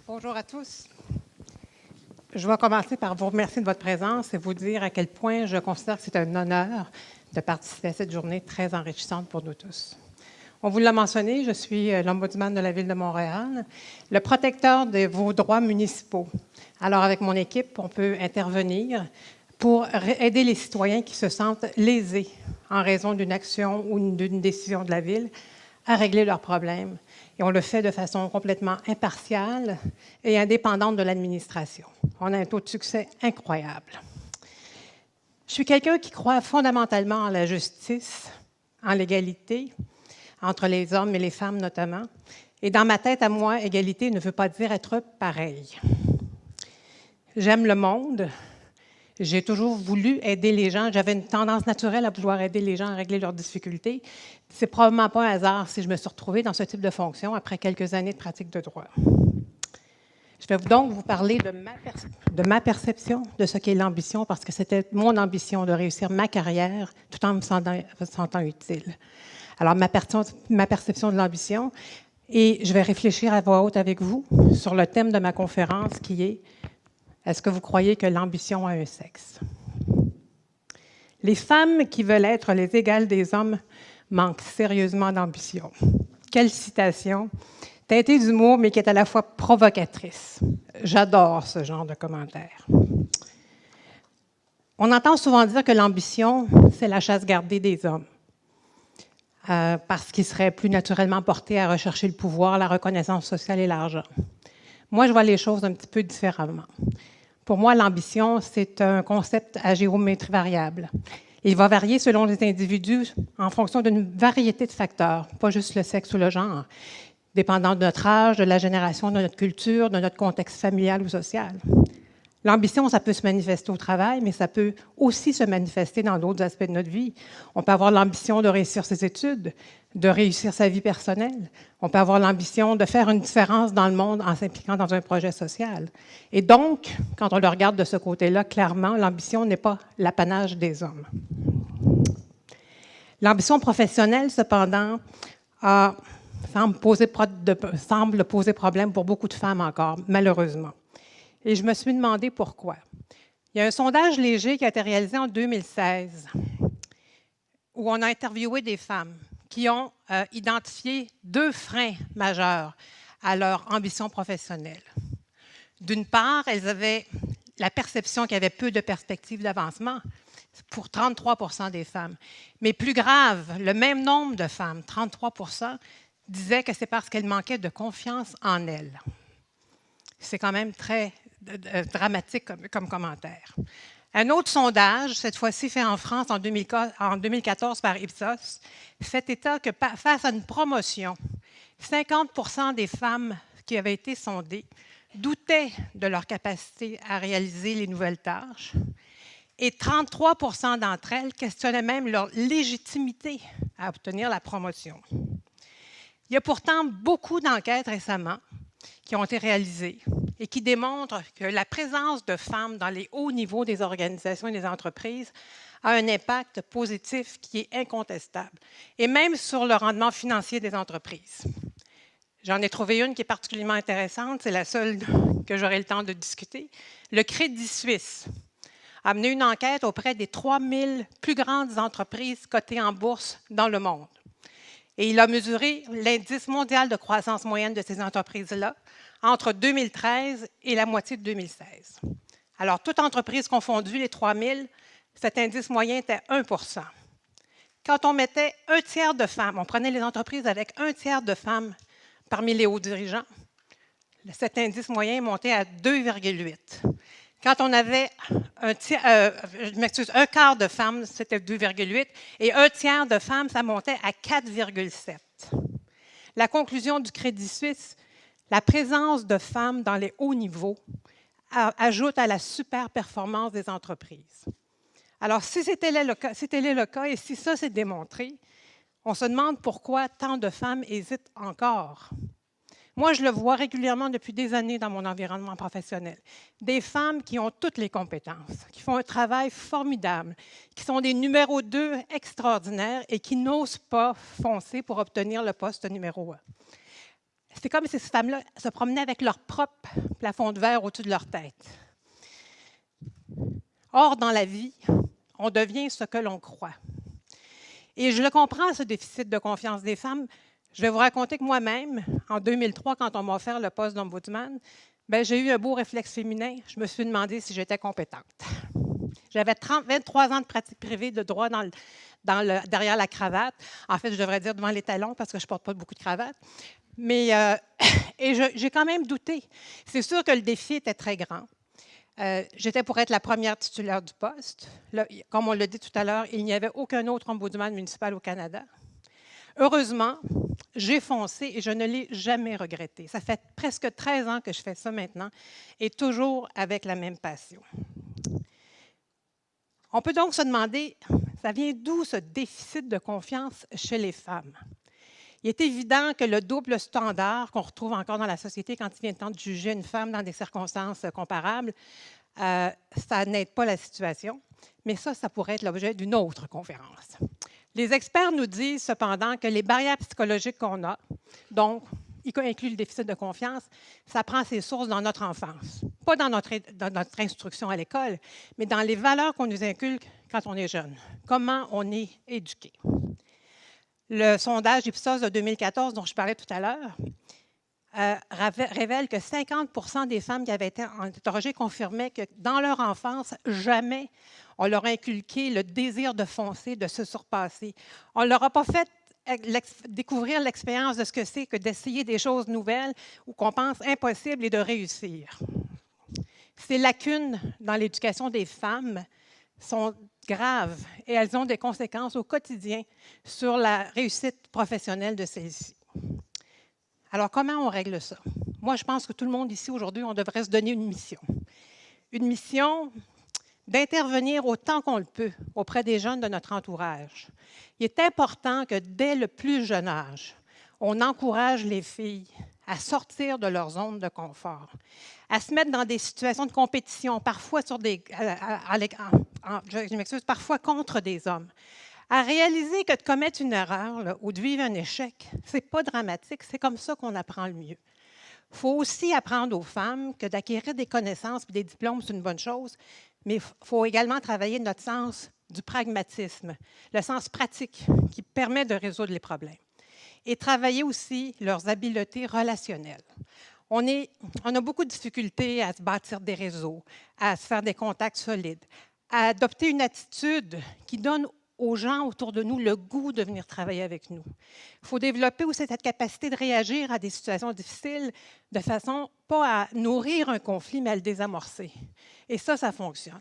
Bonjour à tous. Je vais commencer par vous remercier de votre présence et vous dire à quel point je considère que c'est un honneur de participer à cette journée très enrichissante pour nous tous. On vous l'a mentionné, je suis l'ombudsman de la Ville de Montréal, le protecteur de vos droits municipaux. Alors, avec mon équipe, on peut intervenir pour aider les citoyens qui se sentent lésés en raison d'une action ou d'une décision de la Ville à régler leurs problèmes. Et on le fait de façon complètement impartiale et indépendante de l'administration. On a un taux de succès incroyable. Je suis quelqu'un qui croit fondamentalement en la justice, en l'égalité, entre les hommes et les femmes notamment. Et dans ma tête à moi, égalité ne veut pas dire être pareil. J'aime le monde. J'ai toujours voulu aider les gens. J'avais une tendance naturelle à vouloir aider les gens à régler leurs difficultés. C'est probablement pas un hasard si je me suis retrouvée dans ce type de fonction après quelques années de pratique de droit. Je vais donc vous parler de ma perception de ce qu'est l'ambition, parce que c'était mon ambition de réussir ma carrière tout en me sentant utile. Alors, ma perception de l'ambition, et je vais réfléchir à voix haute avec vous sur le thème de ma conférence qui est « Est-ce que vous croyez que l'ambition a un sexe? » Les femmes qui veulent être les égales des hommes manquent sérieusement d'ambition. Quelle citation, teintée d'humour, mais qui est à la fois provocatrice. J'adore ce genre de commentaires. On entend souvent dire que l'ambition, c'est la chasse gardée des hommes, parce qu'ils seraient plus naturellement portés à rechercher le pouvoir, la reconnaissance sociale et l'argent. Moi, je vois les choses un petit peu différemment. Pour moi, l'ambition, c'est un concept à géométrie variable. Il va varier selon les individus en fonction d'une variété de facteurs, pas juste le sexe ou le genre, dépendant de notre âge, de la génération, de notre culture, de notre contexte familial ou social. L'ambition, ça peut se manifester au travail, mais ça peut aussi se manifester dans d'autres aspects de notre vie. On peut avoir l'ambition de réussir ses études, de réussir sa vie personnelle. On peut avoir l'ambition de faire une différence dans le monde en s'impliquant dans un projet social. Et donc, quand on le regarde de ce côté-là, clairement, l'ambition n'est pas l'apanage des hommes. L'ambition professionnelle, cependant, semble poser problème pour beaucoup de femmes encore, malheureusement. Et je me suis demandé pourquoi. Il y a un sondage léger qui a été réalisé en 2016 où on a interviewé des femmes qui ont identifié 2 freins majeurs à leur ambition professionnelle. D'une part, elles avaient la perception qu'il y avait peu de perspectives d'avancement pour 33 % des femmes. Mais plus grave, le même nombre de femmes, 33 %, disaient que c'est parce qu'elles manquaient de confiance en elles. C'est quand même très dramatique comme commentaire. Un autre sondage, cette fois-ci fait en France en 2014 par Ipsos, fait état que face à une promotion, 50 % des femmes qui avaient été sondées doutaient de leur capacité à réaliser les nouvelles tâches et 33 % d'entre elles questionnaient même leur légitimité à obtenir la promotion. Il y a pourtant beaucoup d'enquêtes récemment qui ont été réalisées et qui démontrent que la présence de femmes dans les hauts niveaux des organisations et des entreprises a un impact positif qui est incontestable, et même sur le rendement financier des entreprises. J'en ai trouvé une qui est particulièrement intéressante, c'est la seule que j'aurai le temps de discuter. Le Crédit Suisse a mené une enquête auprès des 3000 plus grandes entreprises cotées en bourse dans le monde. Et il a mesuré l'indice mondial de croissance moyenne de ces entreprises-là entre 2013 et la moitié de 2016. Alors, toute entreprise confondue, les 3000, cet indice moyen était 1 %. Quand on mettait un tiers de femmes, on prenait les entreprises avec un tiers de femmes parmi les hauts dirigeants, cet indice moyen montait à 2,8. Quand on avait un quart de femmes, c'était 2,8, et un tiers de femmes, ça montait à 4,7. La conclusion du Crédit Suisse, la présence de femmes dans les hauts niveaux ajoute à la super performance des entreprises. Alors, si c'était le cas, et si ça s'est démontré, on se demande pourquoi tant de femmes hésitent encore. Moi, je le vois régulièrement depuis des années dans mon environnement professionnel. Des femmes qui ont toutes les compétences, qui font un travail formidable, qui sont des numéros 2 extraordinaires et qui n'osent pas foncer pour obtenir le poste numéro 1. C'est comme si ces femmes-là se promenaient avec leur propre plafond de verre au-dessus de leur tête. Or, dans la vie, on devient ce que l'on croit. Et je le comprends, ce déficit de confiance des femmes. Je vais vous raconter que moi-même, en 2003, quand on m'a offert le poste d'ombudsman, j'ai eu un beau réflexe féminin. Je me suis demandé si j'étais compétente. J'avais 23 ans de pratique privée de droit derrière la cravate. En fait, je devrais dire devant les talons parce que je ne porte pas beaucoup de cravate. Mais j'ai quand même douté. C'est sûr que le défi était très grand. J'étais pour être la première titulaire du poste. Là, comme on l'a dit tout à l'heure, il n'y avait aucun autre ombudsman municipal au Canada. Heureusement, j'ai foncé et je ne l'ai jamais regretté. Ça fait presque 13 ans que je fais ça maintenant et toujours avec la même passion. On peut donc se demander, ça vient d'où ce déficit de confiance chez les femmes? Il est évident que le double standard qu'on retrouve encore dans la société quand il vient le temps de juger une femme dans des circonstances comparables, ça n'aide pas la situation, mais ça pourrait être l'objet d'une autre conférence. Les experts nous disent cependant que les barrières psychologiques qu'on a, donc, y inclut le déficit de confiance, ça prend ses sources dans notre enfance. Pas dans notre instruction à l'école, mais dans les valeurs qu'on nous inculque quand on est jeune. Comment on est éduqué. Le sondage Ipsos de 2014, dont je parlais tout à l'heure, révèle que 50 des femmes qui avaient été interrogées confirmaient que dans leur enfance, jamais on leur a inculqué le désir de foncer, de se surpasser. On ne leur a pas fait découvrir l'expérience de ce que c'est que d'essayer des choses nouvelles ou qu'on pense impossibles et de réussir. Ces lacunes dans l'éducation des femmes sont graves et elles ont des conséquences au quotidien sur la réussite professionnelle de celles-ci. Alors, comment on règle ça? Moi, je pense que tout le monde ici, aujourd'hui, on devrait se donner une mission. Une mission d'intervenir autant qu'on le peut auprès des jeunes de notre entourage. Il est important que dès le plus jeune âge, on encourage les filles à sortir de leur zone de confort, à se mettre dans des situations de compétition, parfois parfois contre des hommes, à réaliser que de commettre une erreur là, ou de vivre un échec, ce n'est pas dramatique, c'est comme ça qu'on apprend le mieux. Il faut aussi apprendre aux femmes que d'acquérir des connaissances et des diplômes, c'est une bonne chose, mais il faut également travailler notre sens du pragmatisme, le sens pratique qui permet de résoudre les problèmes. Et travailler aussi leurs habiletés relationnelles. On a beaucoup de difficultés à se bâtir des réseaux, à se faire des contacts solides, à adopter une attitude qui donne aux gens autour de nous le goût de venir travailler avec nous. Il faut développer aussi cette capacité de réagir à des situations difficiles de façon pas à nourrir un conflit, mais à le désamorcer. Et ça fonctionne.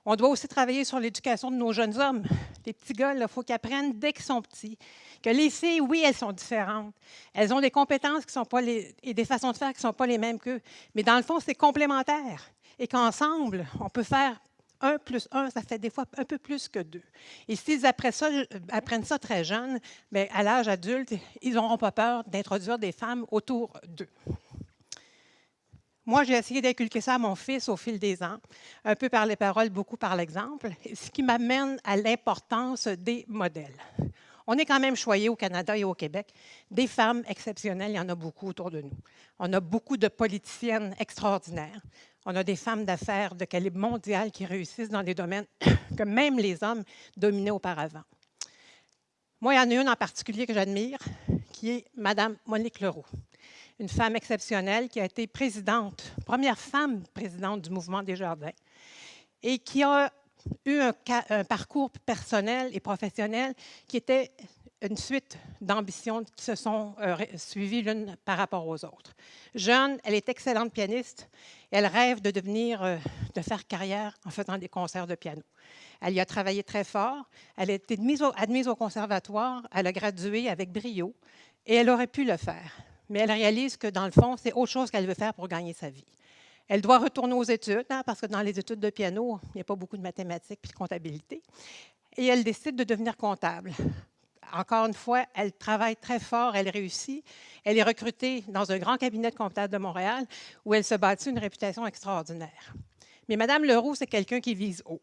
On doit aussi travailler sur l'éducation de nos jeunes hommes. Les petits gars, il faut qu'ils apprennent dès qu'ils sont petits que les filles, oui, elles sont différentes. Elles ont des compétences qui sont pas et des façons de faire qui ne sont pas les mêmes qu'eux. Mais dans le fond, c'est complémentaire. Et qu'ensemble, on peut faire 1 plus 1, ça fait des fois un peu plus que 2. Et s'ils apprennent ça très jeunes, bien, à l'âge adulte, ils n'auront pas peur d'introduire des femmes autour d'eux. Moi, j'ai essayé d'inculquer ça à mon fils au fil des ans, un peu par les paroles, beaucoup par l'exemple, ce qui m'amène à l'importance des modèles. On est quand même choyé au Canada et au Québec. Des femmes exceptionnelles, il y en a beaucoup autour de nous. On a beaucoup de politiciennes extraordinaires. On a des femmes d'affaires de calibre mondial qui réussissent dans des domaines que même les hommes dominaient auparavant. Moi, il y en a une en particulier que j'admire, qui est Mme Monique Leroux, une femme exceptionnelle qui a été présidente, première femme présidente du Mouvement Desjardins, et qui a eu un parcours personnel et professionnel qui était une suite d'ambitions qui se sont suivies l'une par rapport aux autres. Jeune, elle est excellente pianiste. Elle rêve de faire carrière en faisant des concerts de piano. Elle y a travaillé très fort. Elle a été admise au conservatoire. Elle a gradué avec brio et elle aurait pu le faire. Mais elle réalise que, dans le fond, c'est autre chose qu'elle veut faire pour gagner sa vie. Elle doit retourner aux études, parce que dans les études de piano, il n'y a pas beaucoup de mathématiques et de comptabilité. Et elle décide de devenir comptable. Encore une fois, elle travaille très fort, elle réussit. Elle est recrutée dans un grand cabinet de comptable de Montréal où elle se bâtit une réputation extraordinaire. Mais Mme Leroux, c'est quelqu'un qui vise haut.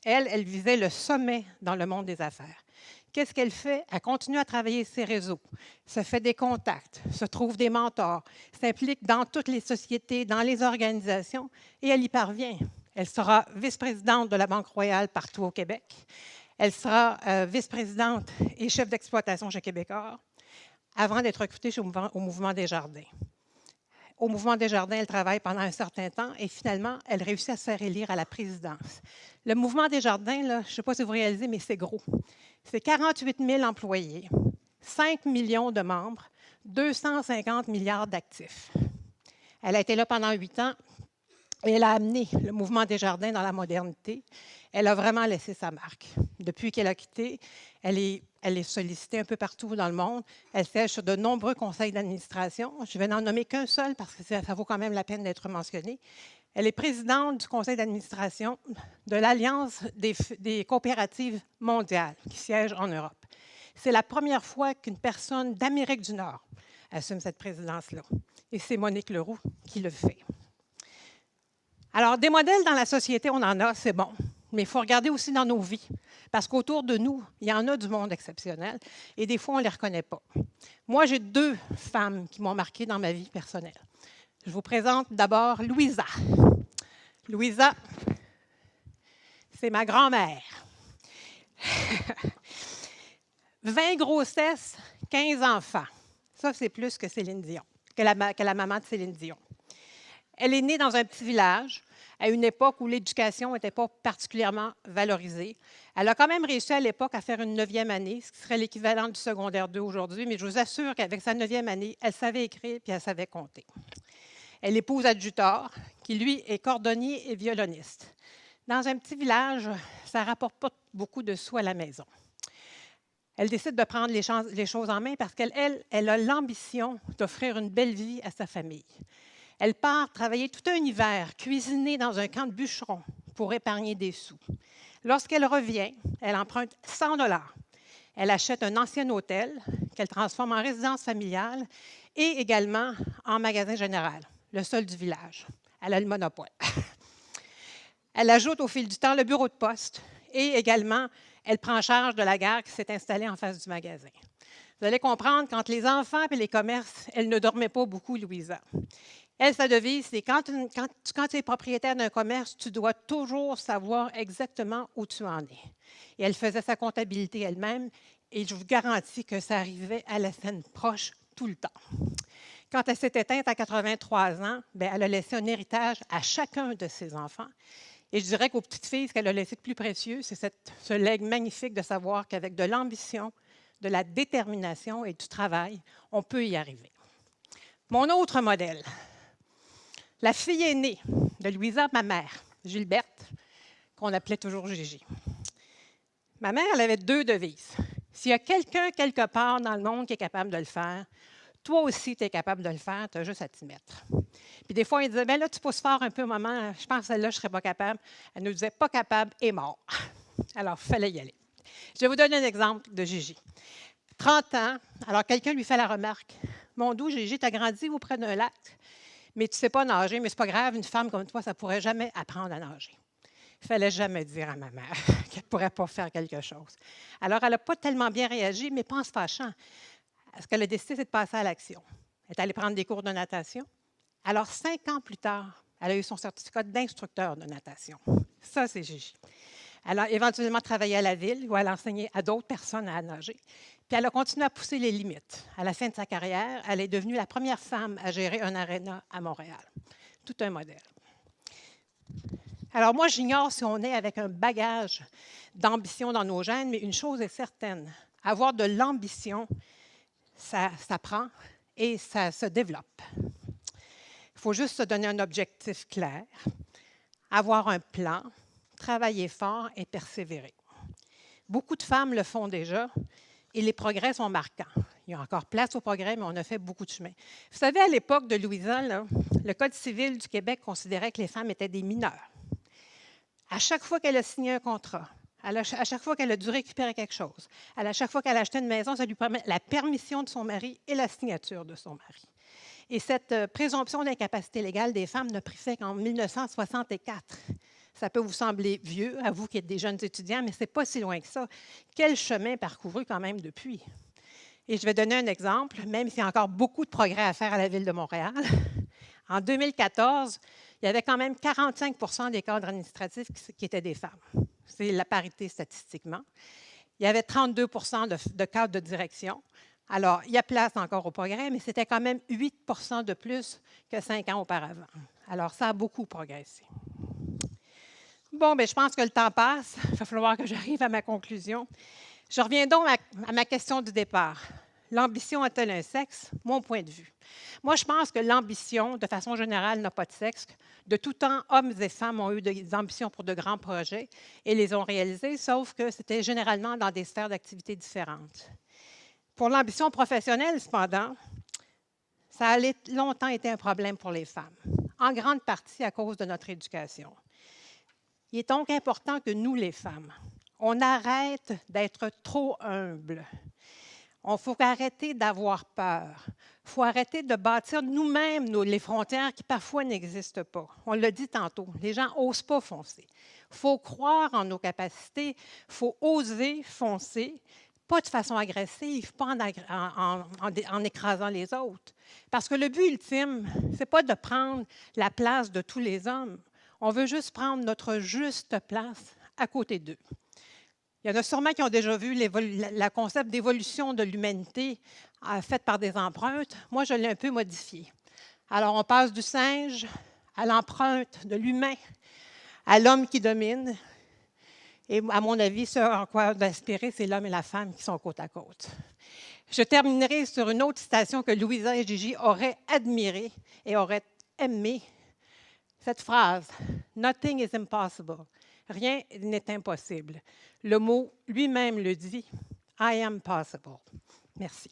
Elle visait le sommet dans le monde des affaires. Qu'est-ce qu'elle fait? Elle continue à travailler ses réseaux, se fait des contacts, se trouve des mentors, s'implique dans toutes les sociétés, dans les organisations, et elle y parvient. Elle sera vice-présidente de la Banque royale partout au Québec. Elle sera vice-présidente et chef d'exploitation chez Québécois avant d'être recrutée au Mouvement des Jardins. Au Mouvement des Jardins, elle travaille pendant un certain temps et finalement, elle réussit à se faire élire à la présidence. Le Mouvement des Jardins, là, je ne sais pas si vous réalisez, mais c'est gros. C'est 48 000 employés, 5 millions de membres, 250 milliards d'actifs. Elle a été là pendant 8 ans et elle a amené le Mouvement des Jardins dans la modernité. Elle a vraiment laissé sa marque. Depuis qu'elle a quitté, elle est sollicitée un peu partout dans le monde. Elle siège sur de nombreux conseils d'administration. Je vais n'en nommer qu'un seul parce que ça vaut quand même la peine d'être mentionné. Elle est présidente du conseil d'administration de l'Alliance des coopératives mondiales qui siège en Europe. C'est la première fois qu'une personne d'Amérique du Nord assume cette présidence-là. Et c'est Monique Leroux qui le fait. Alors, des modèles dans la société, on en a, c'est bon. Mais il faut regarder aussi dans nos vies. Parce qu'autour de nous, il y en a du monde exceptionnel. Et des fois, on ne les reconnaît pas. Moi, j'ai 2 femmes qui m'ont marquée dans ma vie personnelle. Je vous présente d'abord Louisa. Louisa, c'est ma grand-mère. 20 grossesses, 15 enfants. Ça, c'est plus que Céline Dion, que la maman de Céline Dion. Elle est née dans un petit village, à une époque où l'éducation n'était pas particulièrement valorisée. Elle a quand même réussi à l'époque à faire une 9e année, ce qui serait l'équivalent du secondaire 2 aujourd'hui, mais je vous assure qu'avec sa 9e année, elle savait écrire puis elle savait compter. Elle épouse Adjutor, qui lui est cordonnier et violoniste. Dans un petit village, ça ne rapporte pas beaucoup de sous à la maison. Elle décide de prendre les choses en main parce qu'elle a l'ambition d'offrir une belle vie à sa famille. Elle part travailler tout un hiver, cuisiner dans un camp de bûcherons pour épargner des sous. Lorsqu'elle revient, elle emprunte 100 $. Elle achète un ancien hôtel qu'elle transforme en résidence familiale et également en magasin général, le seul du village. Elle a le monopole. Elle ajoute au fil du temps le bureau de poste et également, elle prend charge de la gare qui s'est installée en face du magasin. Vous allez comprendre, quand les enfants et les commerces, elle ne dormait pas beaucoup, Louisa. Elle, sa devise, c'est quand tu es propriétaire d'un commerce, tu dois toujours savoir exactement où tu en es. Et elle faisait sa comptabilité elle-même et je vous garantis que ça arrivait à la scène proche tout le temps. Quand elle s'est éteinte à 83 ans, bien, elle a laissé un héritage à chacun de ses enfants. Et je dirais qu'aux petites filles, ce qu'elle a laissé de plus précieux, c'est ce legs magnifique de savoir qu'avec de l'ambition, de la détermination et du travail, on peut y arriver. Mon autre modèle, la fille aînée de Louisa, ma mère, Gilberte, qu'on appelait toujours Gigi. Ma mère, elle avait 2 devises. S'il y a quelqu'un quelque part dans le monde qui est capable de le faire, toi aussi, tu es capable de le faire, tu as juste à t'y mettre. Puis des fois, elle disait, bien là, tu pousses fort un peu, maman, je pense que celle-là, je ne serais pas capable. Elle nous disait, pas capable et mort. Alors, il fallait y aller. Je vais vous donner un exemple de Gigi. 30 ans, alors quelqu'un lui fait la remarque. Mon doux, Gigi, tu as grandi auprès d'un lac, mais tu ne sais pas nager, mais ce n'est pas grave, une femme comme toi, ça ne pourrait jamais apprendre à nager. Il ne fallait jamais dire à ma mère qu'elle ne pourrait pas faire quelque chose. Alors, elle n'a pas tellement bien réagi, mais pas en se fâchant. Ce qu'elle a décidé, c'est de passer à l'action. Elle est allée prendre des cours de natation. Alors, 5 ans plus tard, elle a eu son certificat d'instructeur de natation. Ça, c'est Gigi. Elle a éventuellement travaillé à la ville où elle a enseigné à d'autres personnes à nager. Puis elle a continué à pousser les limites. À la fin de sa carrière, elle est devenue la première femme à gérer un aréna à Montréal. Tout un modèle. Alors moi, j'ignore si on est avec un bagage d'ambition dans nos gènes, mais une chose est certaine, avoir de l'ambition, ça s'apprend et ça se développe. Il faut juste se donner un objectif clair, avoir un plan, travailler fort et persévérer. Beaucoup de femmes le font déjà et les progrès sont marquants. Il y a encore place au progrès, mais on a fait beaucoup de chemin. Vous savez, à l'époque de Louisa, le Code civil du Québec considérait que les femmes étaient des mineurs. À chaque fois qu'elle a signé un contrat, à chaque fois qu'elle a dû récupérer quelque chose, à chaque fois qu'elle a acheté une maison, ça lui permet la permission de son mari et la signature de son mari. Et cette présomption d'incapacité légale des femmes n'a pris fin qu'en 1964. Ça peut vous sembler vieux, à vous qui êtes des jeunes étudiants, mais ce n'est pas si loin que ça. Quel chemin parcouru quand même depuis? Et je vais donner un exemple, même s'il y a encore beaucoup de progrès à faire à la Ville de Montréal. En 2014, il y avait quand même 45 des cadres administratifs qui étaient des femmes. C'est la parité statistiquement. Il y avait 32 de cadres de direction. Alors, il y a place encore au progrès, mais c'était quand même 8 de plus que 5 ans auparavant. Alors, ça a beaucoup progressé. Bon, bien, je pense que le temps passe. Il va falloir que j'arrive à ma conclusion. Je reviens donc à ma question du départ. L'ambition a-t-elle un sexe? Mon point de vue. Moi, je pense que l'ambition, de façon générale, n'a pas de sexe. De tout temps, hommes et femmes ont eu des ambitions pour de grands projets et les ont réalisés, sauf que c'était généralement dans des sphères d'activité différentes. Pour l'ambition professionnelle, cependant, ça a longtemps été un problème pour les femmes, en grande partie à cause de notre éducation. Il est donc important que nous, les femmes, on arrête d'être trop humbles. Il faut arrêter d'avoir peur. Il faut arrêter de bâtir nous-mêmes les frontières qui parfois n'existent pas. On l'a dit tantôt, les gens n'osent pas foncer. Il faut croire en nos capacités, il faut oser foncer, pas de façon agressive, pas en écrasant les autres. Parce que le but ultime, ce n'est pas de prendre la place de tous les hommes. On veut juste prendre notre juste place à côté d'eux. Il y en a sûrement qui ont déjà vu le concept d'évolution de l'humanité faite par des empreintes. Moi, je l'ai un peu modifié. Alors, on passe du singe à l'empreinte de l'humain, à l'homme qui domine. Et à mon avis, ce en quoi d'inspirer, c'est l'homme et la femme qui sont côte à côte. Je terminerai sur une autre citation que Louisa et Gigi auraient admirée et auraient aimé. Cette phrase, « Nothing is impossible ». Rien n'est impossible. Le mot lui-même le dit, « I am possible ». Merci.